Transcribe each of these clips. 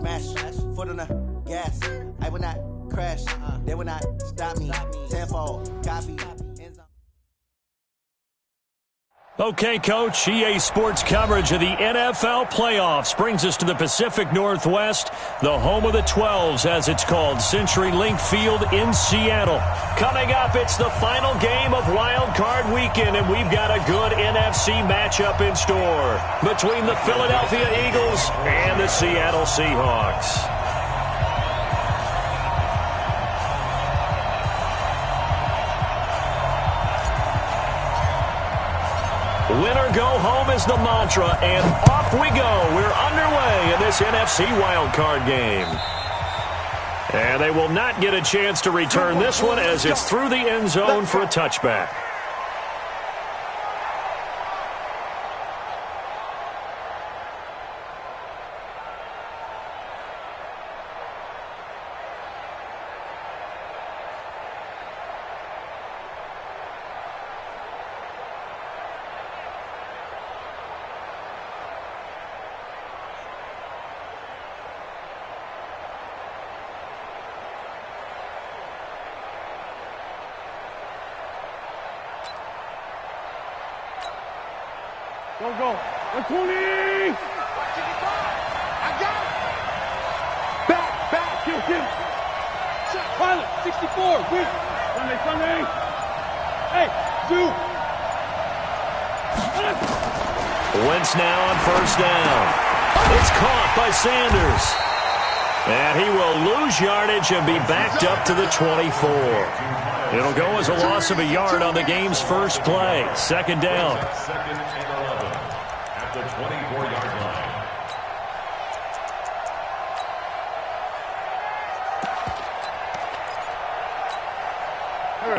Smash, foot on the gas. I will not crash. They will not stop me. Tenfold, copy. Okay, Coach, EA Sports coverage of the NFL playoffs brings us to the Pacific Northwest, the home of the 12s, as it's called, CenturyLink Field in Seattle. Coming up, it's the final game of Wildcard Weekend, and we've got a good NFC matchup in store between the Philadelphia Eagles and the Seattle Seahawks. Winner go home is the mantra, and off we go. We're underway in this NFC wildcard game. And they will not get a chance to return this one as it's through the end zone for a touchback. Go. 120! I got it! Back, kill. Pilot, 64, win! Sunday! Hey, Zoo! Wentz now on first down. It's caught by Sanders. And he will lose yardage and be backed up to the 24. It'll go as a loss of a yard on the game's first play. Second down. The 24-yard line.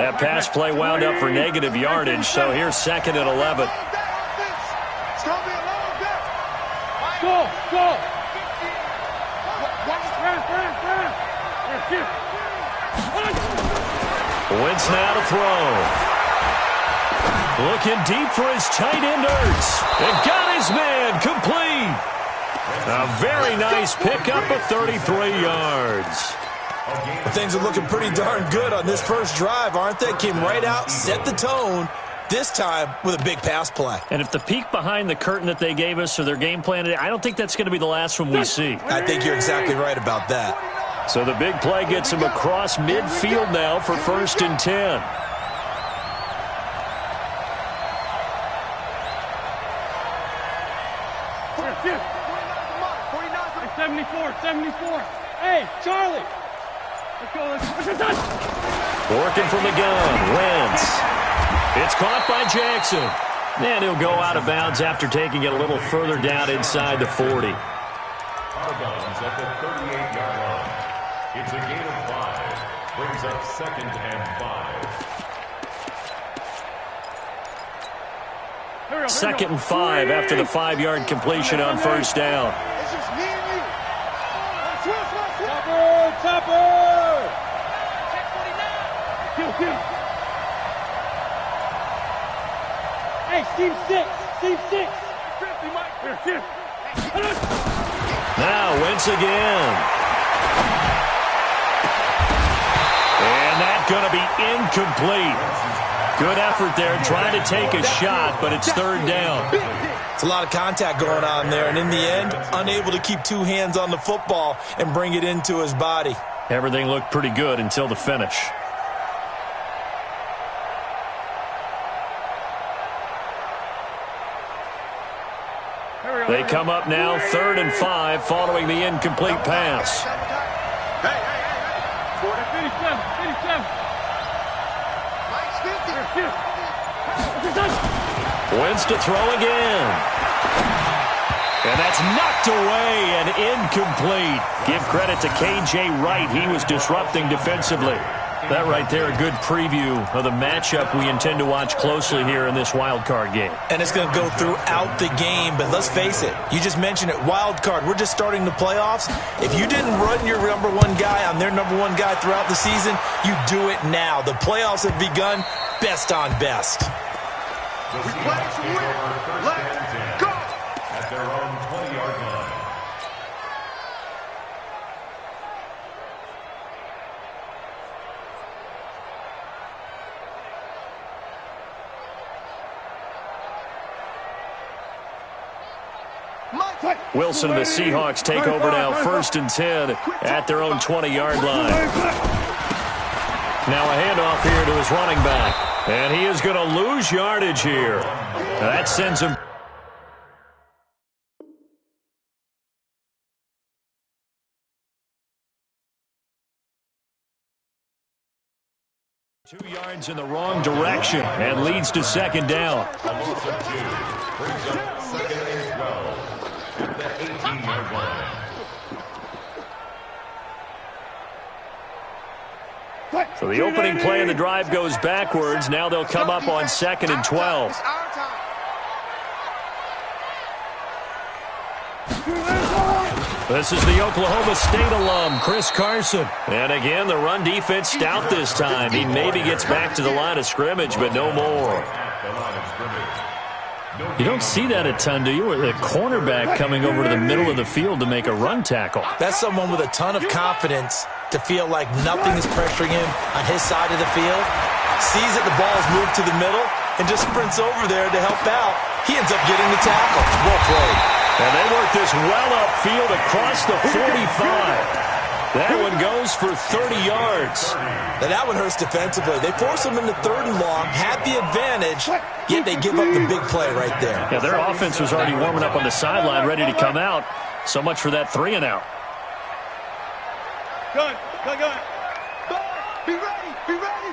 That pass play wound up for negative yardage, so here's second and 11. It's going to be a long day. Go. Wentz now to throw. Looking deep for his tight end, Ertz. And got his man complete. A very nice pickup of 33 yards. Well, things are looking pretty darn good on this first drive, aren't they? Came right out, set the tone, this time with a big pass play. And if the peek behind the curtain that they gave us or their game plan, I don't think that's going to be the last one we see. I think you're exactly right about that. So the big play gets him across midfield now for first and 10. 74. Hey, Charlie. Let's go. Working from the gun, Wentz. It's caught by Jackson. And he'll go out of bounds after taking it a little further down inside the 40. Out of bounds at the 38-yard line. It's a gain of 5. Brings up second and 5. Second and 5 after the 5-yard completion on first down. It's just me and you. Topper! Kill. Hey, team 6. Now Wentz again. And that's going to be incomplete. Good effort there, trying to take a shot, but it's third down. It's a lot of contact going on there, and in the end, unable to keep two hands on the football and bring it into his body. Everything looked pretty good until the finish. They come up now, 3rd and 5, following the incomplete pass. Hey. 57. Wentz to throw again. And that's knocked away and incomplete. Give credit to K.J. Wright. He was disrupting defensively. That right there, a good preview of the matchup we intend to watch closely here in this wild card game. And it's going to go throughout the game, but let's face it, you just mentioned it, wild card. We're just starting the playoffs. If you didn't run your number one guy on their number one guy throughout the season, you do it now. The playoffs have begun, best on best. We play to win. Let's go. At their own 20-yard line. Wilson and the Seahawks take over now, 1st and 10 at their own 20-yard line. Now a handoff here to his running back. And he is going to lose yardage here. That sends him. Two yards in the wrong direction and leads to 2nd down. A loss of 2 brings up 2nd and 12 at the 18-yard line. So the opening play of the drive goes backwards. Now they'll come up on 2nd and 12. This is the Oklahoma State alum, Chris Carson. And again, the run defense stout this time. He maybe gets back to the line of scrimmage, but no more. You don't see that a ton, do you? A cornerback coming over to the middle of the field to make a run tackle. That's someone with a ton of confidence to feel like nothing is pressuring him on his side of the field. Sees that the ball is moved to the middle and just sprints over there to help out. He ends up getting the tackle. Well played. And they work this well upfield across the 45. That one goes for 30 yards. Now that one hurts defensively. They force him into 3rd and long, had the advantage, yet they give up the big play right there. Yeah, their offense was already warming up on the sideline, ready to come out. So much for that 3 and out. Good. Be ready.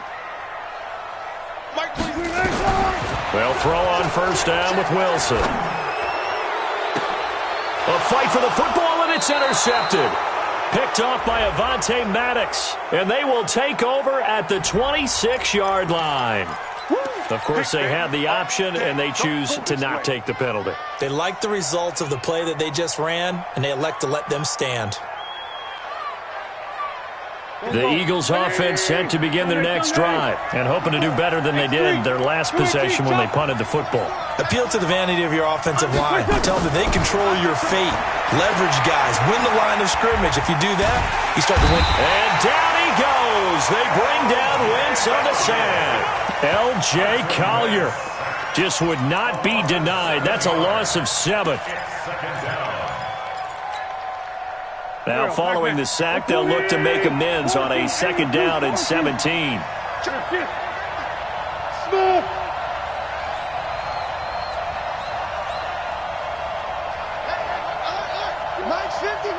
Mike, please. They'll throw on 1st down with Wilson. A fight for the football, and it's intercepted. Picked off by Avonte Maddox, and they will take over at the 26-yard line. Of course, they had the option, and they choose to not take the penalty. They like the results of the play that they just ran, and they elect to let them stand. The Eagles offense set to begin their next drive and hoping to do better than they did their last possession when they punted the football. Appeal to the vanity of your offensive line. Tell them that they control your fate. Leverage guys. Win the line of scrimmage. If you do that, you start to win. And down he goes. They bring down Wentz on the sand. L.J. Collier just would not be denied. That's a loss of 7. Now, following the sack, they'll look to make amends on a 2nd down and 17. Small. Mike's 50.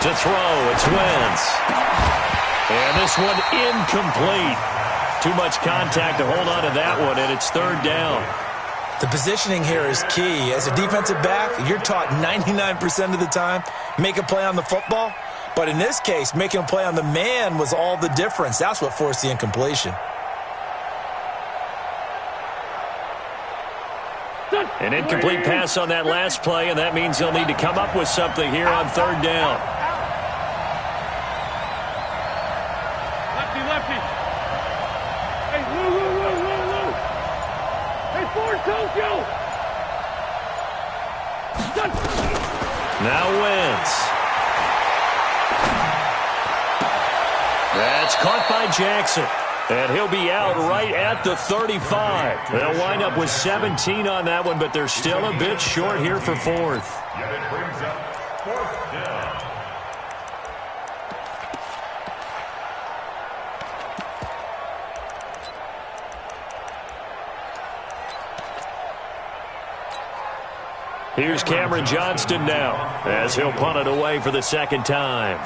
To throw, it's Wentz. And this one incomplete. Too much contact to hold on to that one, and it's 3rd down. The positioning here is key. As a defensive back, you're taught 99% of the time, make a play on the football. But in this case, making a play on the man was all the difference. That's what forced the incompletion. An incomplete pass on that last play, and that means they'll need to come up with something here on 3rd down. Lefty. Hey, Lou. Hey, Ford, Tokyo. Now Wentz. That's caught by Jackson. And he'll be out right at the 35. They'll wind up with 17 on that one, but they're still a bit short here for 4th. And it brings up 4th down. Here's Cameron Johnston now, as he'll punt it away for the 2nd time.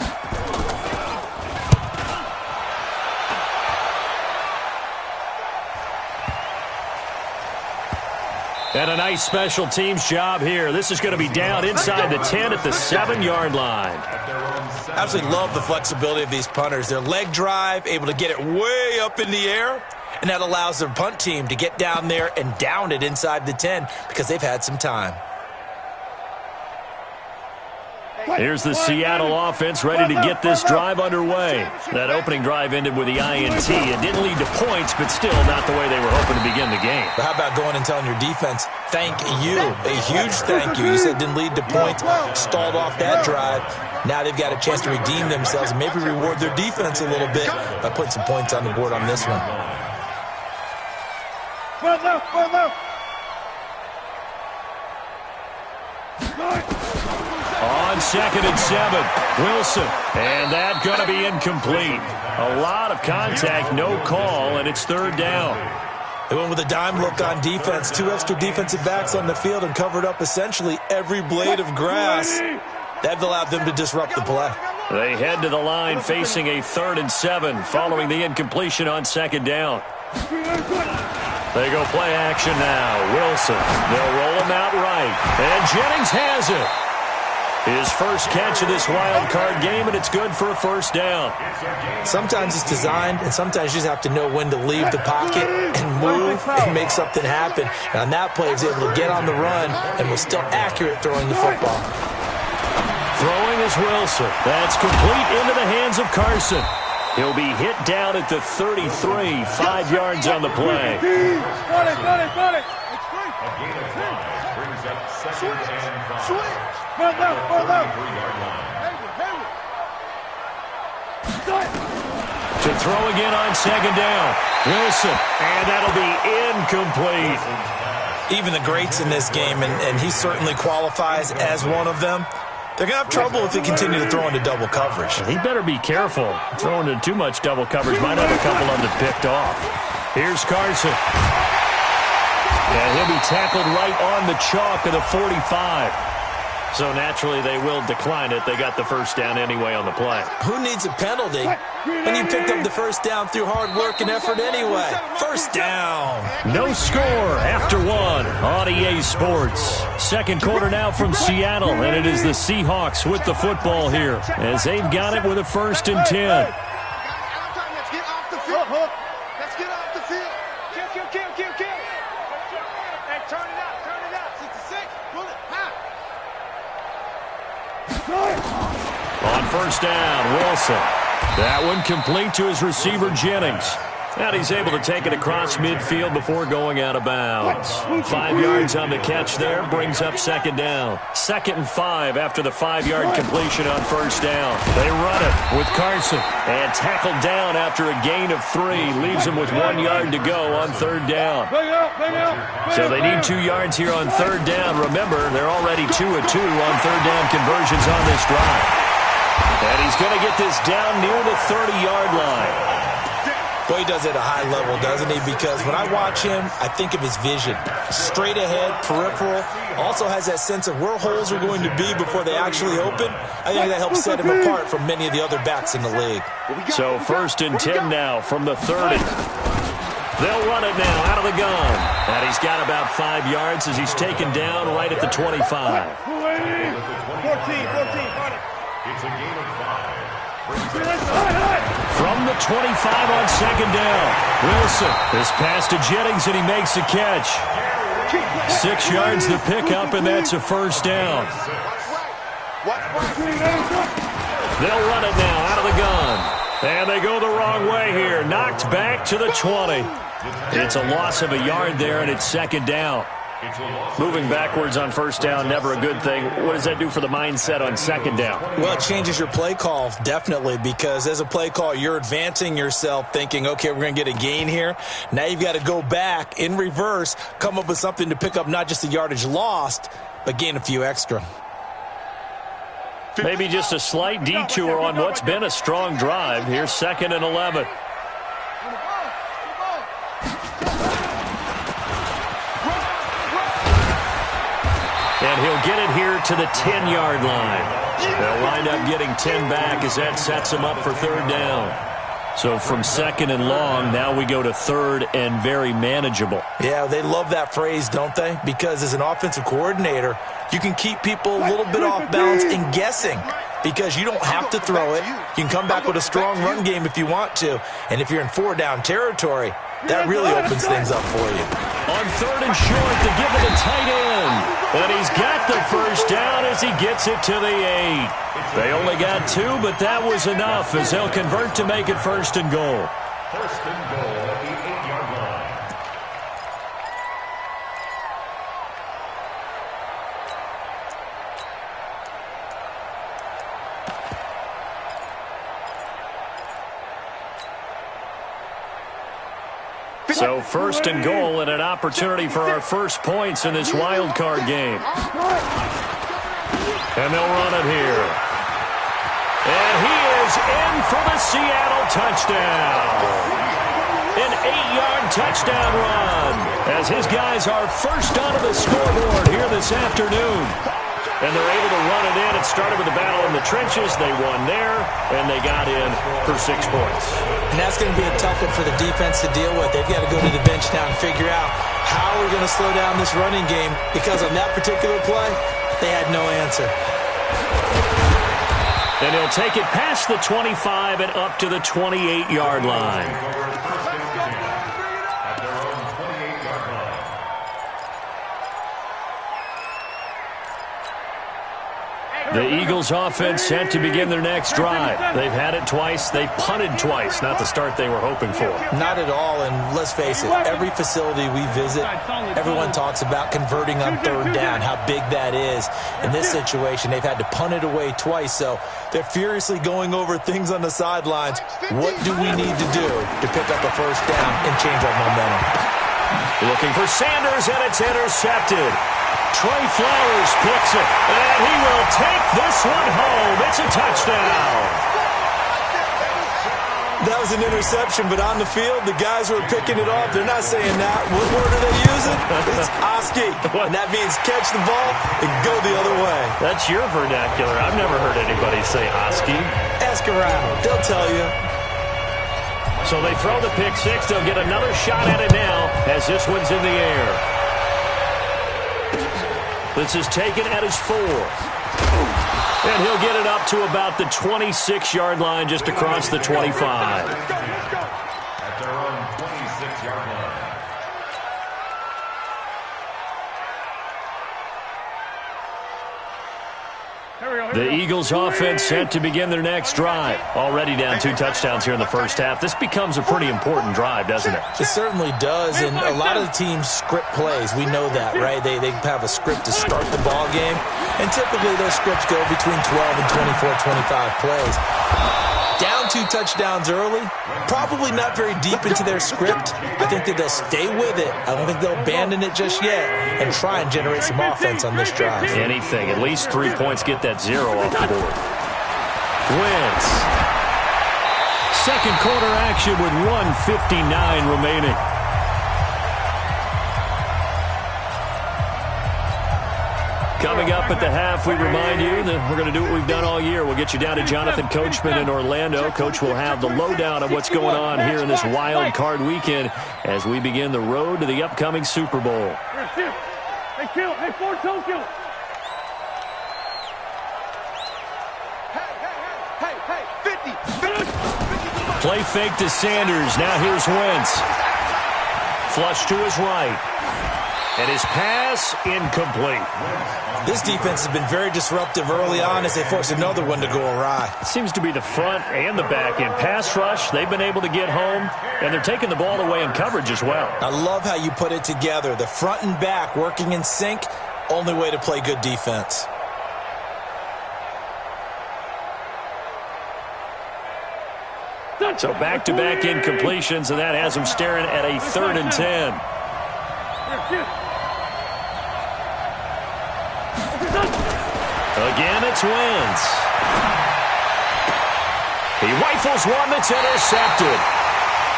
And a nice special teams job here. This is going to be down inside the 10 at the 7-yard line. Absolutely love the flexibility of these punters. Their leg drive, able to get it way up in the air, and that allows their punt team to get down there and down it inside the 10 because they've had some time. Here's the Seattle offense ready to get this drive underway. That opening drive ended with the INT. It didn't lead to points, but still not the way they were hoping to begin the game. But how about going and telling your defense, thank you, a huge thank you. You said it didn't lead to points, stalled off that drive. Now they've got a chance to redeem themselves and maybe reward their defense a little bit by putting some points on the board on this one. on 2nd and 7. Wilson, and that going to be incomplete. A lot of contact, no call, and it's 3rd down. They went with a dime look on defense. 2 extra defensive backs on the field and covered up essentially every blade of grass. That allowed them to disrupt the play. They head to the line facing a 3rd and 7 following the incompletion on 2nd down. They go play action now. Wilson, they'll roll him out right. And Jennings has it. His first catch of this wild card game, and it's good for a 1st down. Sometimes it's designed, and sometimes you just have to know when to leave the pocket and move and make something happen. And on that play, he was able to get on the run and was still accurate throwing the football. Throwing is Wilson. That's complete into the hands of Carson. He'll be hit down at the 33, 5 yards on the play. Got it. A gain of 5 brings up 2nd and 5. Fall down. 3-yard line. To throw again on 2nd down. Wilson, and that'll be incomplete. Even the greats in this game, and he certainly qualifies as one of them, they're going to have trouble if they continue to throw into double coverage. He better be careful. Throwing into too much double coverage might have a couple of them picked off. Here's Carson. And he'll be tackled right on the chalk of the 45. So naturally they will decline it. They got the 1st down anyway on the play. Who needs a penalty when you picked up the 1st down through hard work and effort anyway? 1st down. No score after 1 on EA Sports. 2nd quarter now from Seattle, and it is the Seahawks with the football here as they've got it with a 1st and 10. Let's get off the field. Let's get off the field. Kill. Hey, turn it out. 66. Pull it. On 1st down, Wilson. That one complete to his receiver, Jennings. And he's able to take it across midfield before going out of bounds. 5 yards on the catch there, brings up 2nd down. 2nd and 5 after the 5-yard completion on 1st down. They run it with Carson. And tackled down after a gain of 3. Leaves him with 1 yard to go on 3rd down. So they need 2 yards here on 3rd down. Remember, they're already 2 of 2 on 3rd down conversions on this drive. And he's going to get this down near the 30-yard line. Boy, he does it at a high level, doesn't he? Because when I watch him, I think of his vision. Straight ahead, peripheral. Also has that sense of where holes are going to be before they actually open. I think that helps set him apart from many of the other backs in the league. So 1st and 10 now from the 30. They'll run it now out of the gun. And he's got about 5 yards as he's taken down right at the 25. 14. It's a gain of 5. From the 25 on 2nd down. Wilson, this pass to Jennings, and he makes the catch. 6 yards the pickup, and that's a 1st down. They'll run it now out of the gun. And they go the wrong way here. Knocked back to the 20. It's a loss of a yard there, and it's 2nd down. Moving backwards on 1st down, never a good thing. What does that do for the mindset on 2nd down? Well, it changes your play call, definitely, because as a play call, you're advancing yourself thinking, okay, we're going to get a gain here. Now you've got to go back in reverse, come up with something to pick up not just the yardage lost, but gain a few extra. Maybe just a slight detour on what's been a strong drive. Here's 2nd and 11. And he'll get it here to the 10-yard line. They'll wind up getting 10 back as that sets him up for 3rd down. So from 2nd and long, now we go to 3rd and very manageable. Yeah, they love that phrase, don't they? Because as an offensive coordinator, you can keep people a little bit off balance and guessing because you don't have to throw it. You can come back with a strong run game if you want to. And if you're in 4-down territory, that really opens things up for you. On 3rd and short to give it a tight end. And he's got the 1st down as he gets it to the 8. They only got 2, but that was enough as they'll convert to make it 1st and goal. 1st and goal at the 8-yard line. So 1st and goal and an opportunity for our first points in this wild card game. And they'll run it here. And he is in for the Seattle touchdown. An 8-yard touchdown run as his guys are first onto the scoreboard here this afternoon. And they're able to run it in. It started with a battle in the trenches. They won there, and they got in for 6 points. And that's going to be a tough one for the defense to deal with. They've got to go to the bench now and figure out how we're going to slow down this running game, because on that particular play, they had no answer. And he'll take it past the 25 and up to the 28-yard line. The Eagles offense set to begin their next drive. They've had it twice. They've punted twice. Not the start they were hoping for. Not at all, and let's face it, every facility we visit, everyone talks about converting on third down, how big that is. In this situation, they've had to punt it away twice, so they're furiously going over things on the sidelines. What do we need to do to pick up a first down and change our momentum? Looking for Sanders, and it's intercepted. Trey Flowers picks it, and he will take this one home. It's a touchdown. That was an interception, but on the field, the guys who are picking it off, they're not saying that. What word are they using? It's Oski, and that means catch the ball and go the other way. That's your vernacular. I've never heard anybody say Oski. Ask around. They'll tell you. So they throw the pick six. They'll get another shot at it now as this one's in the air. This is taken at his 4. And he'll get it up to about the 26-yard line, just across the 25. At their own 26-yard line. The Eagles offense set to begin their next drive. Already down 2 touchdowns here in the first half. This becomes a pretty important drive, doesn't it? It certainly does, and a lot of the teams script plays. We know that, right? They have a script to start the ball game, and typically those scripts go between 12 and 24, 25 plays. Down 2 touchdowns early, probably not very deep into their script. I think that they'll stay with it. I don't think they'll abandon it just yet and try and generate some offense on this drive. Anything. At least 3 points, get that 0 off the board. Wentz. Second quarter action with 1:59 remaining. Coming up at the half, we remind you that we're going to do what we've done all year. We'll get you down to Jonathan Coachman in Orlando. Coach will have the lowdown of what's going on here in this wild card weekend as we begin the road to the upcoming Super Bowl. Hey, kill. Hey, 4-2 kill. Hey, 50. Play fake to Sanders. Now here's Wentz. Flush to his right. And his pass incomplete. This defense has been very disruptive early on as they force another one to go awry. It seems to be the front and the back end. Pass rush, they've been able to get home, and they're taking the ball away in coverage as well. I love how you put it together. The front and back working in sync, only way to play good defense. So back-to-back incompletions, and that has them staring at a 3rd and 10. Again, it's Wentz. He rifles one that's intercepted.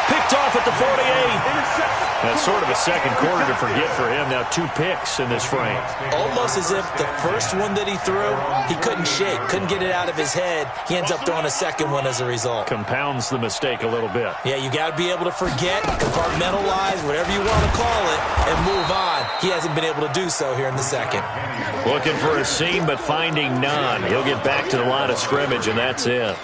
Picked off at the 48. That's sort of a second quarter to forget for him. Now 2 picks in this frame. Almost as if the first one that he threw, he couldn't shake, couldn't get it out of his head. He ends up throwing a second one as a result. Compounds the mistake a little bit. Yeah, you got to be able to forget, compartmentalize, whatever you want to call it, and move on. He hasn't been able to do so here in the second. Looking for a seam, but finding none. He'll get back to the line of scrimmage, and that's it.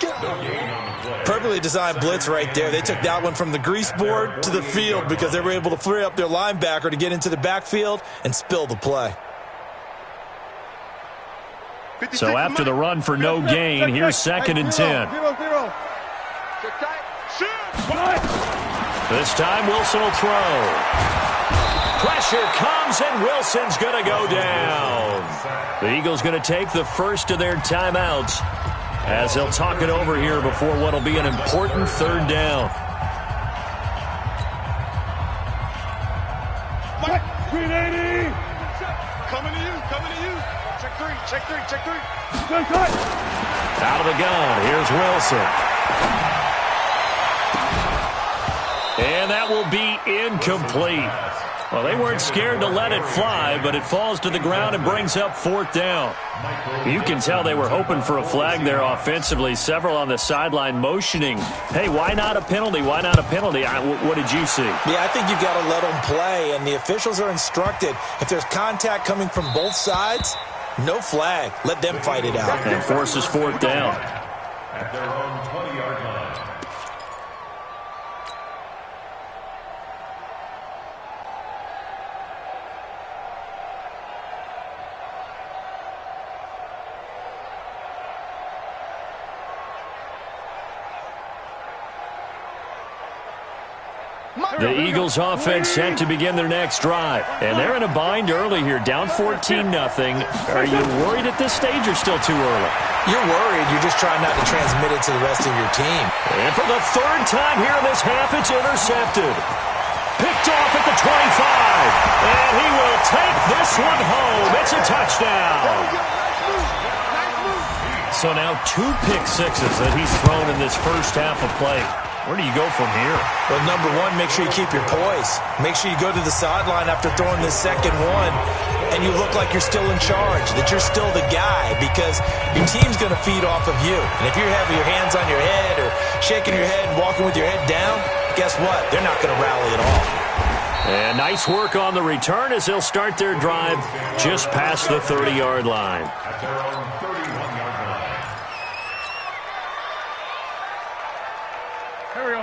Perfectly designed blitz right there. They took that one from the grease board to the field because they were able to free up their linebacker to get into the backfield and spill the play. So after the run for no gain, here's 2nd and 10. This time Wilson will throw. Pressure comes, and Wilson's going to go down. The Eagles going to take the first of their timeouts as they'll talk it over here before what will be an important 3rd down. Mike, 380. Coming to you. Check three, check three, check three. Out of the gun, here's Wilson. And that will be incomplete. Well, they weren't scared to let it fly, but it falls to the ground and brings up 4th down. You can tell they were hoping for a flag there offensively. Several on the sideline motioning, hey, why not a penalty? Why not a penalty? What did you see? Yeah, I think you've got to let them play, and the officials are instructed. If there's contact coming from both sides, no flag. Let them fight it out. And forces 4th down. At their own 20-yard line. The Eagles offense set to begin their next drive. And they're in a bind early here, down 14-0. Are you worried at this stage or still too early? You're worried. You're just trying not to transmit it to the rest of your team. And for the 3rd time here in this half, it's intercepted. Picked off at the 25. And he will take this one home. It's a touchdown. So now 2 pick sixes that he's thrown in this first half of play. Where do you go from here? Well, number one, make sure you keep your poise. Make sure you go to the sideline after throwing this second one, and you look like you're still in charge, that you're still the guy, because your team's going to feed off of you. And if you're having your hands on your head or shaking your head and walking with your head down, guess what? They're not going to rally at all. And nice work on the return as they'll start their drive just past the 30-yard line. At their own 31-yard line.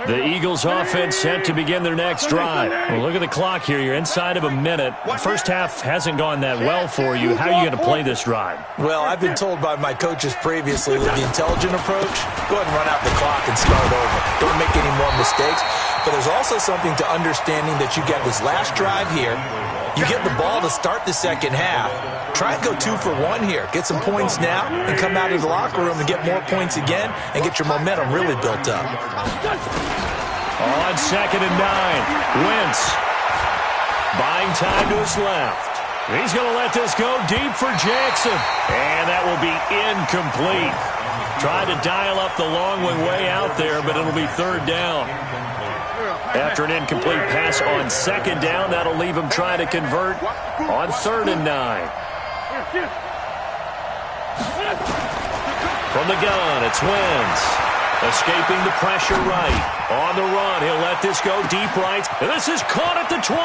The Eagles offense set to begin their next drive. Well, look at the clock here. You're inside of a minute. The first half hasn't gone that well for you. How are you going to play this drive? Well, I've been told by my coaches previously that the intelligent approach, go ahead and run out the clock and start over. Don't make any more mistakes. But there's also something to understanding that you got this last drive here. You get the ball to start the second half. Try and go 2 for 1 here. Get some points now and come out of the locker room and get more points again and get your momentum really built up. On 2nd and 9, Wentz buying time to his left. He's going to let this go deep for Jackson. And that will be incomplete. Tried to dial up the long way out there, but it'll be 3rd down. After an incomplete pass on 2nd down, that'll leave him trying to convert on 3rd and 9. From the gun, it's Wentz. Escaping the pressure right. On the run, he'll let this go deep right. And this is caught at the 20.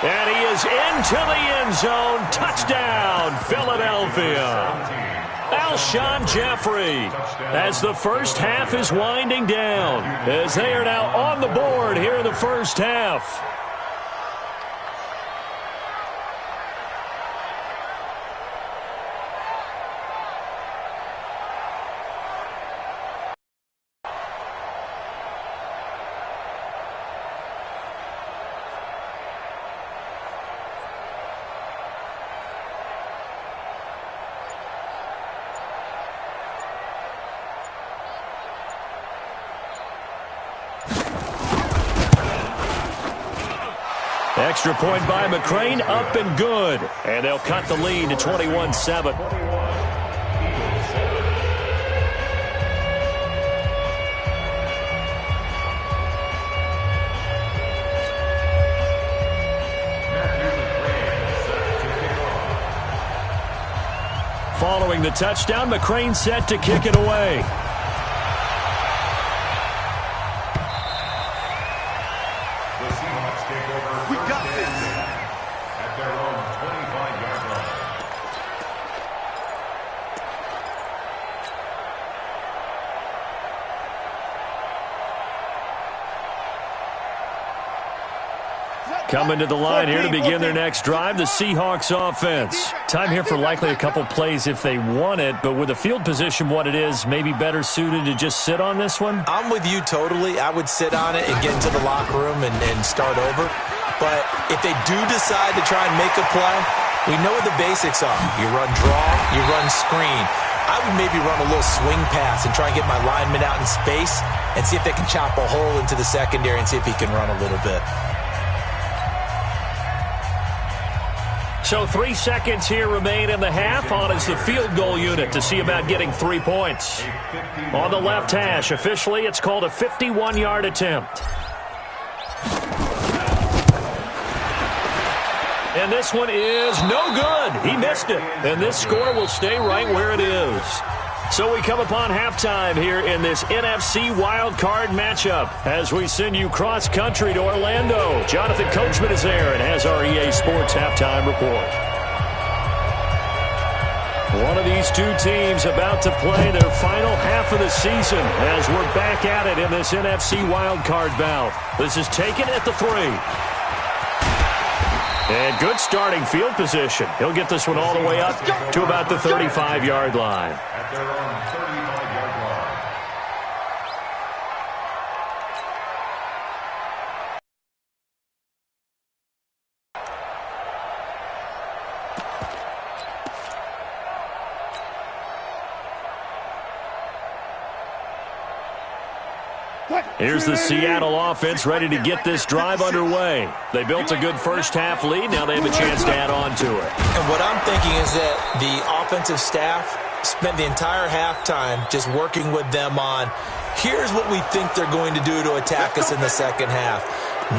And he is into the end zone. Touchdown, Philadelphia. Alshon Jeffrey, as the first half is winding down, as they are now on the board here in the first half. Extra point by McCrane, up and good. And they'll cut the lead to 21-7. Following the touchdown, McCrane set to kick it away. Coming to the line here to begin their next drive, the Seahawks offense. Time here for likely a couple plays if they want it, but with the field position what it is, maybe better suited to just sit on this one? I'm with you totally. I would sit on it and get into the locker room and start over. But if they do decide to try and make a play, we know what the basics are. You run draw, you run screen. I would maybe run a little swing pass and try and get my lineman out in space and see if they can chop a hole into the secondary and see if he can run a little bit. So 3 seconds here remain in the half. On is the field goal unit to see about getting 3 points. On the left hash, officially, it's called a 51-yard attempt. And this one is no good. He missed it. And this score will stay right where it is. So we come upon halftime here in this NFC Wildcard matchup as we send you cross-country to Orlando. Jonathan Coachman is there and has our EA Sports halftime report. One of these two teams about to play their final half of the season as we're back at it in this NFC Wildcard bout. This is taken at the 3. And good starting field position. He'll get this one all the way up to about the 35-yard line. At their own 35-yard line. Here's the Seattle offense ready to get this drive underway. They built a good first-half lead. Now they have a chance to add on to it. And what I'm thinking is that the offensive staff spent the entire halftime just working with them on, here's what we think they're going to do to attack us in the second half.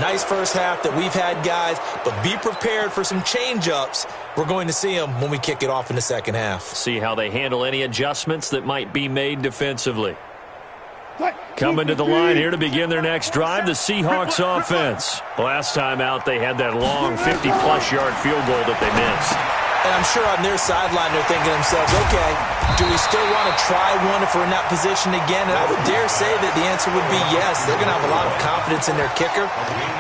Nice first half that we've had, guys, but be prepared for some change-ups. We're going to see them when we kick it off in the second half. See how they handle any adjustments that might be made defensively. Coming to the line here to begin their next drive, the Seahawks offense. Last time out, they had that long 50-plus yard field goal that they missed. And I'm sure on their sideline they're thinking to themselves, okay, do we still want to try one if we're in that position again? And I would dare say that the answer would be yes. They're going to have a lot of confidence in their kicker.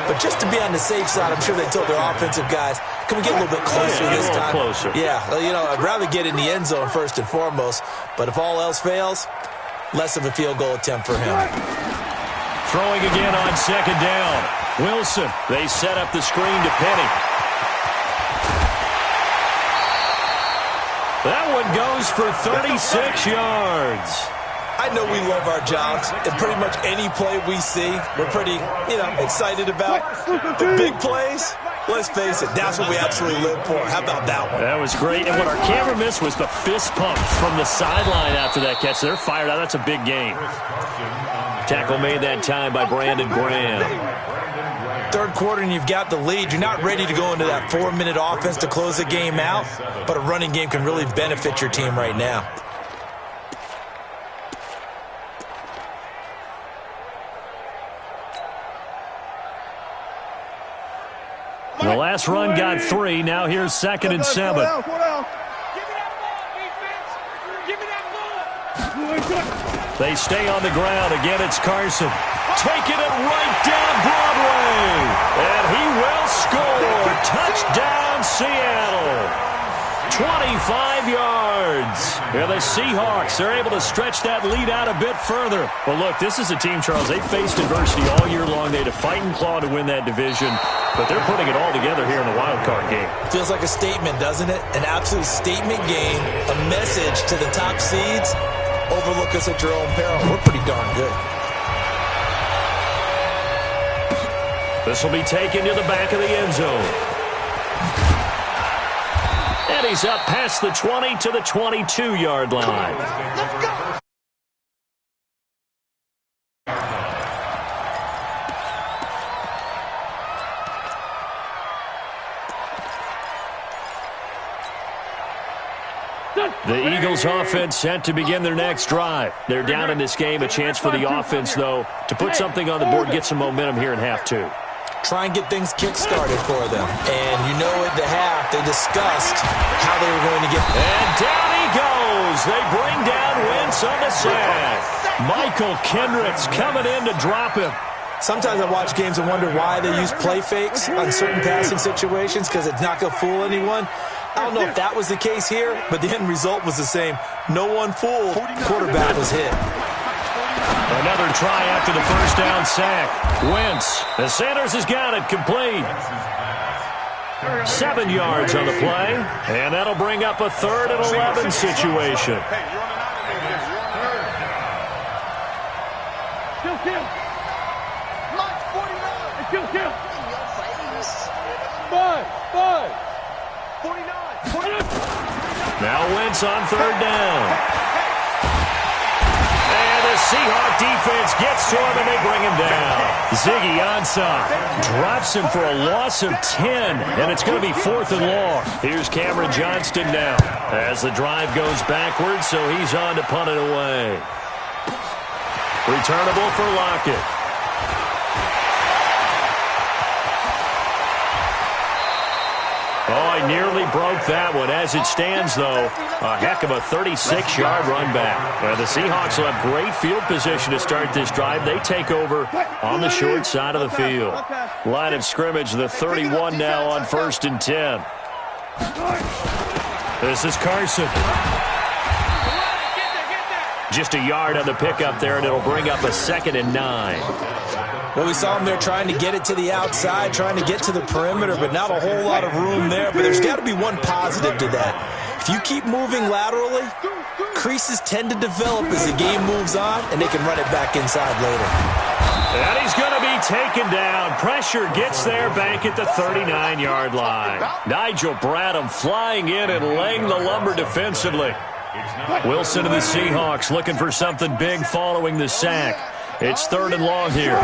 But just to be on the safe side, I'm sure they told their offensive guys, can we get a little bit closer this time? Closer. Yeah, you know, I'd rather get in the end zone first and foremost. But if all else fails, less of a field goal attempt for him. Throwing again on second down. Wilson, they set up the screen to Penny. That one goes for 36 yards. I know we love our jobs, and pretty much any play we see, we're pretty, excited about. The big plays, let's face it, that's what we absolutely live for. How about that one? That was great. And what our camera missed was the fist pump from the sideline after that catch. They're fired out. That's a big game. Tackle made that time by Brandon Graham. Third quarter and you've got the lead. You're not ready to go into that 4-minute offense to close the game out, but a running game can really benefit your team right now. The last run got 3. Now here's 2nd and 7. They stay on the ground. Again, it's Carson. Taking it right down Broadway. And he will score. Touchdown, Seattle. 25 yards. Yeah, the Seahawks, they're able to stretch that lead out a bit further. Well, look, this is a team, Charles, they faced adversity all year long. They had to fight and claw to win that division, but they're putting it all together here in the wild card game. Feels like a statement, doesn't it? An absolute statement game, a message to the top seeds. Overlook us at your own peril. We're pretty darn good. This will be taken to the back of the end zone. And he's up past the 20 to the 22-yard line. Let's go. The Eagles offense set to begin their next drive. They're down in this game. A chance for the offense, though, to put something on the board, get some momentum here in half 2. Try and get things kick-started for them. And you know at the half, they discussed how they were going to get... And down he goes. They bring down Wentz on the sack. Michael Kendricks coming in to drop him. Sometimes I watch games and wonder why they use play fakes on certain passing situations because it's not going to fool anyone. I don't know if that was the case here, but the end result was the same. No one fooled. Quarterback was hit. Another try after the first down sack. Wentz. The Sanders has got it complete. 7 yards on the play, and that'll bring up a 3rd and 11 situation. Five. 49 offense on 3rd down. Seahawk defense gets to him, and they bring him down. Ziggy Ansah drops him for a loss of 10, and it's going to be 4th and long. Here's Cameron Johnston now as the drive goes backwards, so he's on to punt it away. Returnable for Lockett. Oh, I nearly broke that one. As it stands, though, a heck of a 36-yard run back. The Seahawks will have great field position to start this drive. They take over on the short side of the field. Line of scrimmage, the 31 now on 1st and 10. This is Carson. Just a yard on the pickup there, and it'll bring up a 2nd and 9. Well, we saw him there trying to get it to the outside, trying to get to the perimeter, but not a whole lot of room there. But there's got to be one positive to that. If you keep moving laterally, creases tend to develop as the game moves on, and they can run it back inside later. And he's going to be taken down. Pressure gets there back at the 39-yard line. Nigel Bradham flying in and laying the lumber defensively. Wilson of the Seahawks looking for something big following the sack. It's 3rd and long here.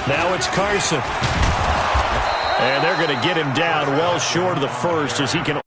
Now it's Carson. And they're going to get him down well short of the first as he can